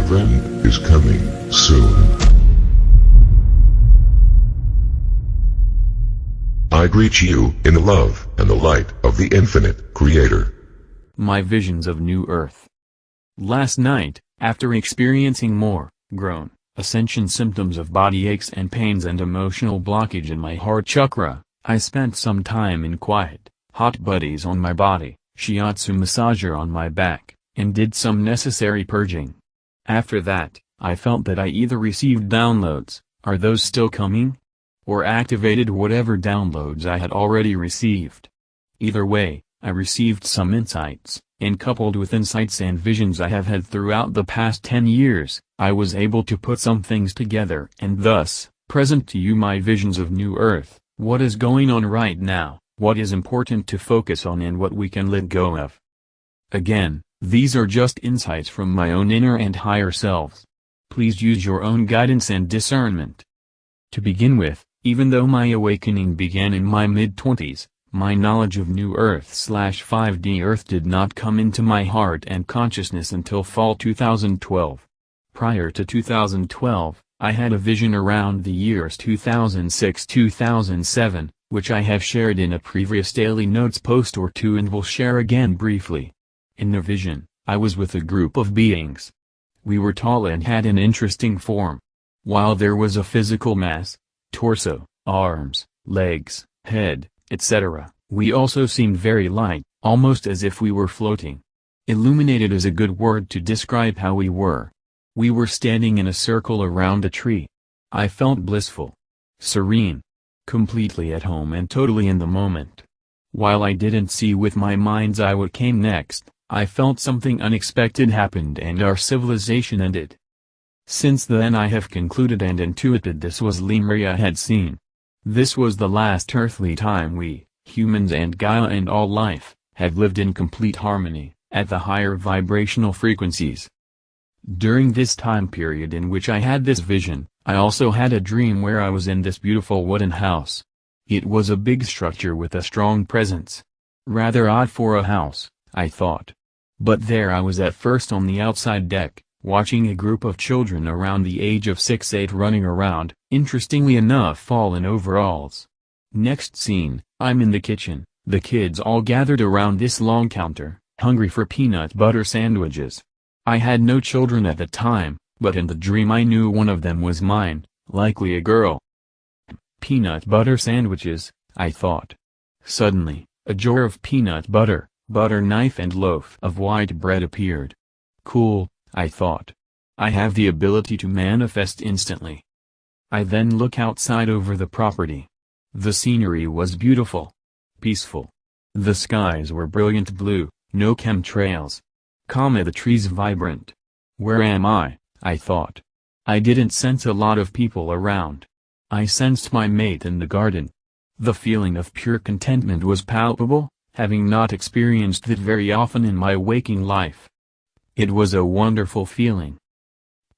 friend is coming soon. I greet you in the love and the light of the infinite Creator. My visions of New Earth. Last night, after experiencing more, groan, ascension symptoms of body aches and pains and emotional blockage in my heart chakra, I spent some time in quiet, hot buddies on my body, shiatsu massager on my back, and did some necessary purging. After that, I felt that I either received downloads, are those still coming? Or activated whatever downloads I had already received. Either way, I received some insights, and coupled with insights and visions I have had throughout the past 10 years, I was able to put some things together and thus, present to you my visions of New Earth, what is going on right now, what is important to focus on and what we can let go of. Again, these are just insights from my own inner and higher selves. Please use your own guidance and discernment. To begin with, even though my awakening began in my mid-20s, my knowledge of New Earth/5D Earth did not come into my heart and consciousness until fall 2012. Prior to 2012, I had a vision around the years 2006-2007, which I have shared in a previous Daily Notes post or two and will share again briefly. In the vision, I was with a group of beings. We were tall and had an interesting form. While there was a physical mass, torso, arms, legs, head, etc., we also seemed very light, almost as if we were floating. Illuminated is a good word to describe how we were. We were standing in a circle around a tree. I felt blissful, serene, completely at home and totally in the moment. While I didn't see with my mind's eye what came next, I felt something unexpected happened and our civilization ended. Since then I have concluded and intuited this was Lemuria had seen. This was the last earthly time we, humans and Gaia and all life, have lived in complete harmony, at the higher vibrational frequencies. During this time period in which I had this vision, I also had a dream where I was in this beautiful wooden house. It was a big structure with a strong presence. Rather odd for a house, I thought. But there I was at first on the outside deck, watching a group of children around the age of 6-8 running around, interestingly enough all in overalls. Next scene, I'm in the kitchen, the kids all gathered around this long counter, hungry for peanut butter sandwiches. I had no children at the time, but in the dream I knew one of them was mine, likely a girl. Peanut butter sandwiches, I thought. Suddenly, a jar of peanut butter, butter knife and loaf of white bread appeared. Cool, I thought. I have the ability to manifest instantly. I then look outside over the property. The scenery was beautiful. Peaceful. The skies were brilliant blue, no chemtrails. The trees vibrant. Where am I thought. I didn't sense a lot of people around. I sensed my mate in the garden. The feeling of pure contentment was palpable, having not experienced it very often in my waking life. It was a wonderful feeling.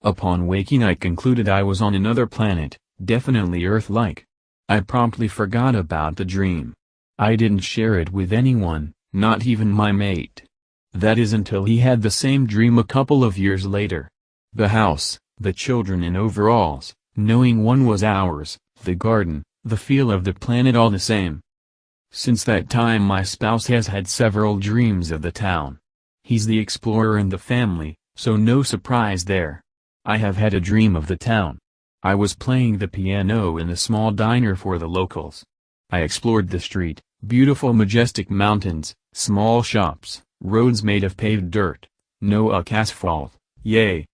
Upon waking I concluded I was on another planet, definitely Earth-like. I promptly forgot about the dream. I didn't share it with anyone, not even my mate. That is until he had the same dream a couple of years later. The house, the children in overalls, knowing one was ours, the garden, the feel of the planet all the same. Since that time my spouse has had several dreams of the town. He's the explorer in the family, so no surprise there. I have had a dream of the town. I was playing the piano in a small diner for the locals. I explored the street, beautiful majestic mountains, small shops, roads made of paved dirt, no asphalt, yay.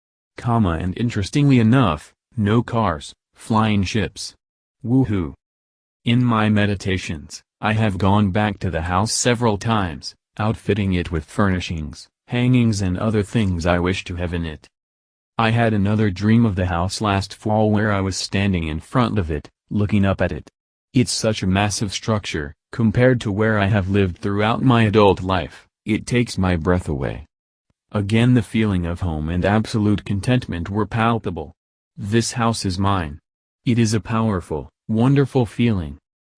And interestingly enough, no cars, flying ships. Woohoo. In my meditations, I have gone back to the house several times, outfitting it with furnishings, hangings and other things I wish to have in it. I had another dream of the house last fall where I was standing in front of it, looking up at it. It's such a massive structure, compared to where I have lived throughout my adult life, it takes my breath away. Again the feeling of home and absolute contentment were palpable. This house is mine. It is a powerful, wonderful feeling.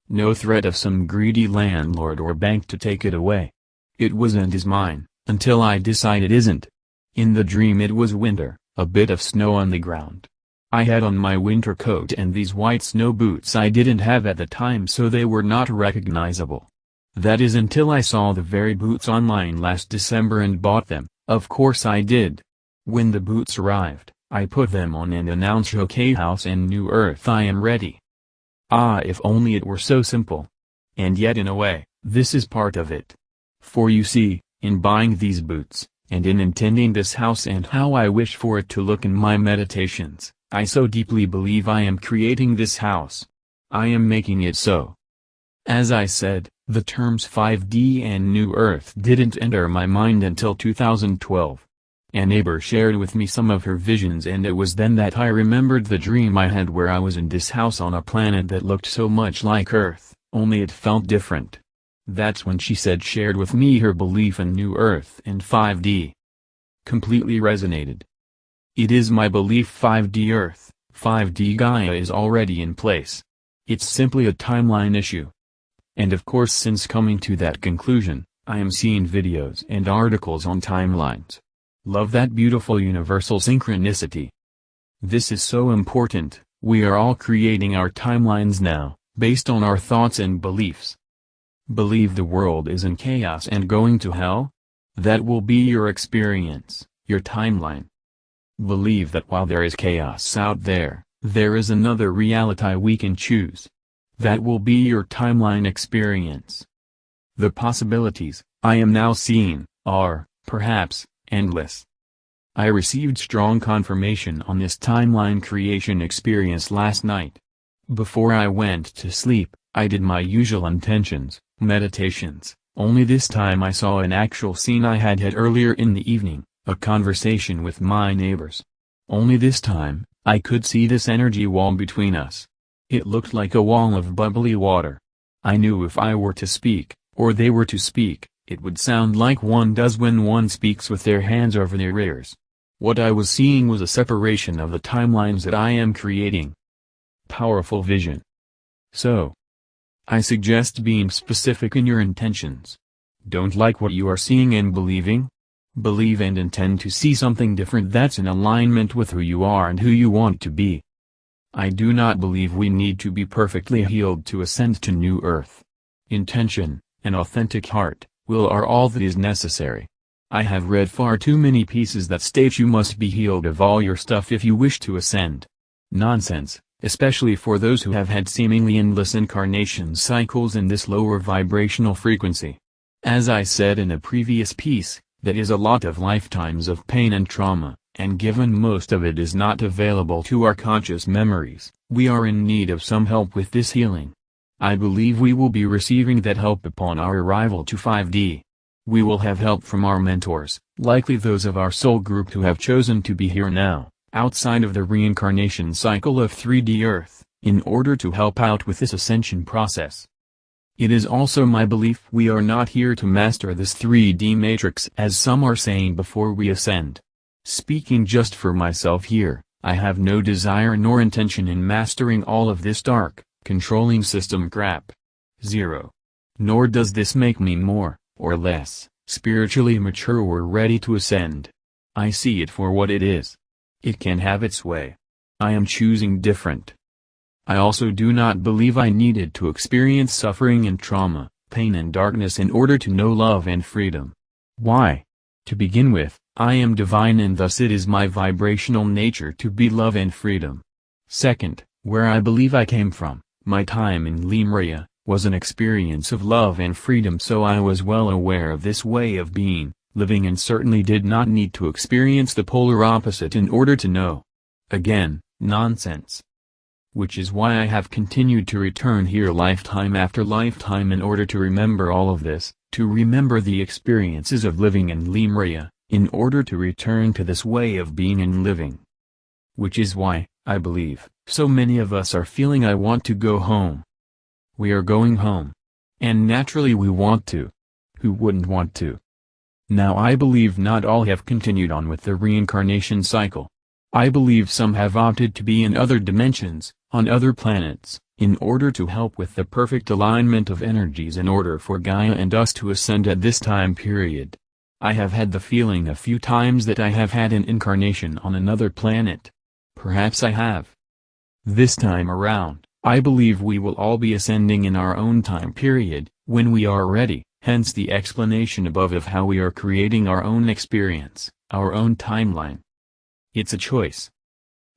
No threat of some greedy landlord or bank to take it away. It was and is mine, until I decide it isn't. In the dream it was winter, a bit of snow on the ground. I had on my winter coat and these white snow boots I didn't have at the time, so they were not recognizable. That is until I saw the very boots online last December and bought them. Of course I did. When the boots arrived, I put them on and announced, "Okay, house and new earth, I am ready." Ah, if only it were so simple. And yet in a way, this is part of it. For you see, in buying these boots, and in intending this house and how I wish for it to look in my meditations, I so deeply believe I am creating this house. I am making it so. As I said, the terms 5D and New Earth didn't enter my mind until 2012. A neighbor shared with me some of her visions, and it was then that I remembered the dream I had where I was in this house on a planet that looked so much like Earth, only it felt different. That's when she shared with me her belief in New Earth and 5D. Completely resonated. It is my belief 5D Earth, 5D Gaia is already in place. It's simply a timeline issue. And of course, since coming to that conclusion, I am seeing videos and articles on timelines. Love that beautiful universal synchronicity. This is so important. We are all creating our timelines now, based on our thoughts and beliefs. Believe the world is in chaos and going to hell? That will be your experience, your timeline. Believe that while there is chaos out there, there is another reality we can choose. That will be your timeline experience. The possibilities, I am now seeing, are, perhaps, endless. I received strong confirmation on this timeline creation experience last night. Before I went to sleep, I did my usual intentions, meditations, only this time I saw an actual scene I had earlier in the evening, a conversation with my neighbors. Only this time, I could see this energy wall between us. It looked like a wall of bubbly water. I knew if I were to speak, or they were to speak, it would sound like one does when one speaks with their hands over their ears. What I was seeing was a separation of the timelines that I am creating. Powerful vision. So, I suggest being specific in your intentions. Don't like what you are seeing and believing? Believe and intend to see something different that's in alignment with who you are and who you want to be. I do not believe we need to be perfectly healed to ascend to New Earth. Intention, an authentic heart, will are all that is necessary. I have read far too many pieces that state you must be healed of all your stuff if you wish to ascend. Nonsense, especially for those who have had seemingly endless incarnation cycles in this lower vibrational frequency. As I said in a previous piece, that is a lot of lifetimes of pain and trauma, and given most of it is not available to our conscious memories, we are in need of some help with this healing. I believe we will be receiving that help upon our arrival to 5D. We will have help from our mentors, likely those of our soul group who have chosen to be here now, outside of the reincarnation cycle of 3D Earth, in order to help out with this ascension process. It is also my belief we are not here to master this 3D matrix as some are saying before we ascend. Speaking just for myself here, I have no desire nor intention in mastering all of this dark, controlling system crap. Zero. Nor does this make me more, or less, spiritually mature or ready to ascend. I see it for what it is. It can have its way. I am choosing different. I also do not believe I needed to experience suffering and trauma, pain and darkness in order to know love and freedom. Why? To begin with, I am divine and thus it is my vibrational nature to be love and freedom. Second, where I believe I came from, my time in Lemuria, was an experience of love and freedom, so I was well aware of this way of being, living, and certainly did not need to experience the polar opposite in order to know. Again, nonsense. Which is why I have continued to return here lifetime after lifetime in order to remember all of this, to remember the experiences of living in Lemuria, in order to return to this way of being and living. Which is why, I believe, so many of us are feeling I want to go home. We are going home. And naturally we want to. Who wouldn't want to? Now I believe not all have continued on with the reincarnation cycle. I believe some have opted to be in other dimensions, on other planets, in order to help with the perfect alignment of energies in order for Gaia and us to ascend at this time period. I have had the feeling a few times that I have had an incarnation on another planet. Perhaps I have. This time around, I believe we will all be ascending in our own time period, when we are ready, hence the explanation above of how we are creating our own experience, our own timeline. It's a choice.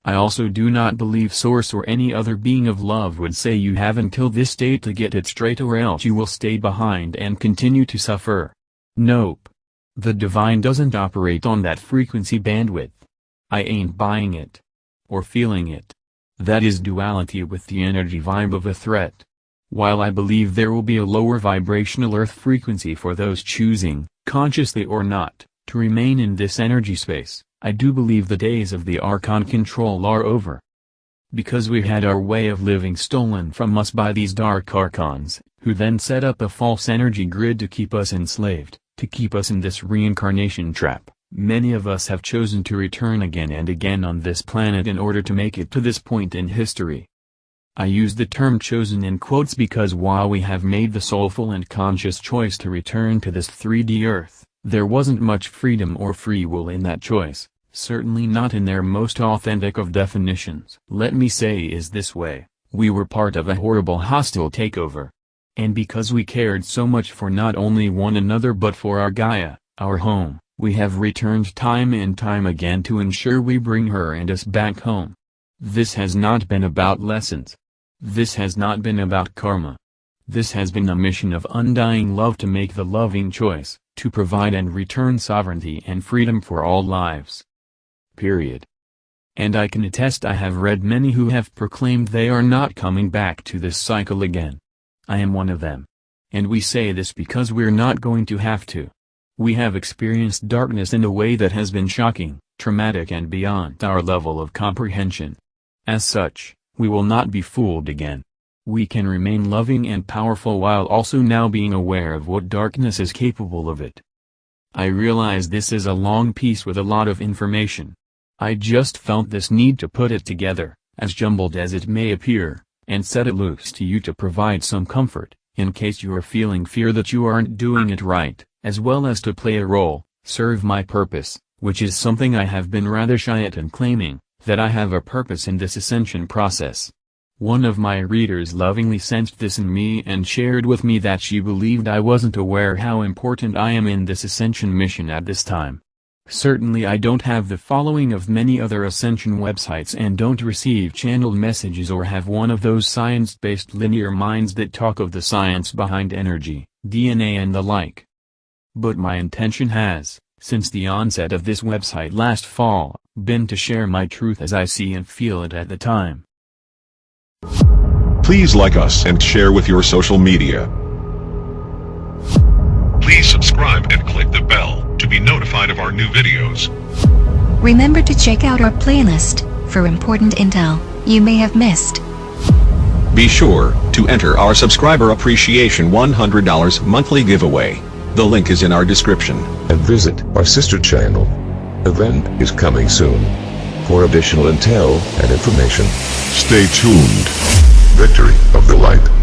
I also do not believe Source or any other being of love would say you have until this date to get it straight or else you will stay behind and continue to suffer. Nope. The divine doesn't operate on that frequency bandwidth. I ain't buying it. Or feeling it. That is duality with the energy vibe of a threat. While I believe there will be a lower vibrational earth frequency for those choosing, consciously or not, to remain in this energy space, I do believe the days of the Archon control are over. Because we had our way of living stolen from us by these dark Archons, who then set up a false energy grid to keep us enslaved, to keep us in this reincarnation trap. Many of us have chosen to return again and again on this planet in order to make it to this point in history. I use the term chosen in quotes because while we have made the soulful and conscious choice to return to this 3D Earth, there wasn't much freedom or free will in that choice, certainly not in their most authentic of definitions. Let me say is this way, we were part of a horrible hostile takeover. And because we cared so much for not only one another but for our Gaia, our home, we have returned time and time again to ensure we bring her and us back home. This has not been about lessons. This has not been about karma. This has been a mission of undying love to make the loving choice, to provide and return sovereignty and freedom for all lives. Period. And I can attest I have read many who have proclaimed they are not coming back to this cycle again. I am one of them. And we say this because we're not going to have to. We have experienced darkness in a way that has been shocking, traumatic and beyond our level of comprehension. As such, we will not be fooled again. We can remain loving and powerful while also now being aware of what darkness is capable of it. I realize this is a long piece with a lot of information. I just felt this need to put it together, as jumbled as it may appear, and set it loose to you to provide some comfort, in case you are feeling fear that you aren't doing it right, as well as to play a role, serve my purpose, which is something I have been rather shy at in claiming, that I have a purpose in this ascension process. One of my readers lovingly sensed this in me and shared with me that she believed I wasn't aware how important I am in this ascension mission at this time. Certainly I don't have the following of many other ascension websites and don't receive channeled messages or have one of those science-based linear minds that talk of the science behind energy, DNA and the like. But my intention has, since the onset of this website last fall, been to share my truth as I see and feel it at the time. Please like us and share with your social media. Please subscribe and click the bell to be notified of our new videos. Remember to check out our playlist for important intel you may have missed. Be sure to enter our subscriber appreciation $100 monthly giveaway. The link is in our description. And visit our sister channel. Event is coming soon. For additional intel and information, stay tuned. Victory of the Light.